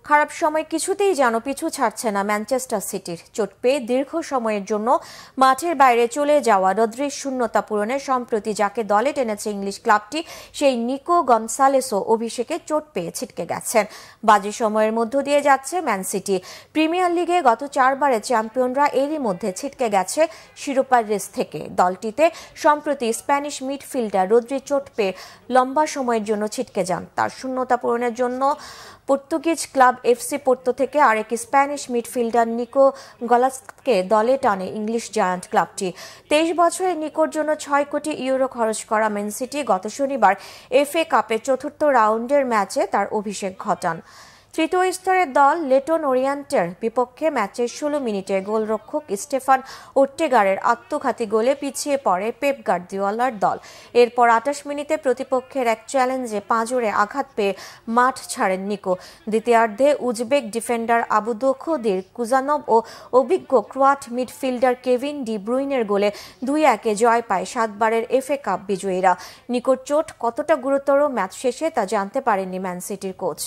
খারাপ সময় কিছুতেই যেন পিছু ছাড়ছে না ম্যানচেস্টার সিটির। চোট পেয়ে দীর্ঘ সময়ের জন্য মাঠের বাইরে চলে যাওয়া রদ্রির শূন্যতা পূরণে সম্প্রতি যাকে দলে টেনেছে ইংলিশ ক্লাবটি, সেই নিকো গনসালেসও অভিষেকে চোট পেয়ে ছিটকে গেছেন। বাজে সময়ের মধ্য দিয়ে যাচ্ছে ম্যান সিটি। প্রিমিয়ার লিগে গত 4 বারের চ্যাম্পিয়নরা এরই মধ্যে ছিটকে গেছে শিরোপার রেস থেকে। দলটিতে সম্প্রতি স্প্যানিশ মিডফিল্ডার রদ্রি চোট পেয়ে লম্বা সময়ের জন্য ছিটকে যান। তার শূন্যতা পূরণের জন্য পর্তুগিজ ক্লাব এফসি পোর্তো থেকে আরেক স্প্যানিশ মিডফিল্ডার নিকো গলাসকে দলে টানে ইংলিশ জায়ান্ট ক্লাবটি। 23 বছরের নিকোর জন্য 6 কোটি ইউরো খরচ করা ম্যান সিটি গত শনিবার এফএ কাপের চতুর্থ রাউন্ডের ম্যাচে তার অভিষেক ঘটান। তৃতীয় স্তরের দল লেটন ওরিয়েন্টের বিপক্ষে ম্যাচের 16 মিনিটে গোলরক্ষক স্টেফান ওর্টেগারের আত্মঘাতী গোলে পিছিয়ে পড়ে পেপ গার্দিওলার দল। এরপর 28 মিনিটে প্রতিপক্ষের এক চ্যালেঞ্জে পাঁজরে আঘাত পেয়ে মাঠ ছাড়েন নিকো। দ্বিতীয়ার্ধে উজবেক ডিফেন্ডার আবুদোখদির কুজানভ ও অভিজ্ঞ ক্রোয়াট মিডফিল্ডার কেভিন ডি ব্রুইনের গোলে 2-1 জয় পায় 7 বারের এফএ কাপ বিজয়ীরা। নিকোর চোট কতটা গুরুতর ম্যাচ শেষে তা জানতে পারেননি ম্যান সিটির কোচ।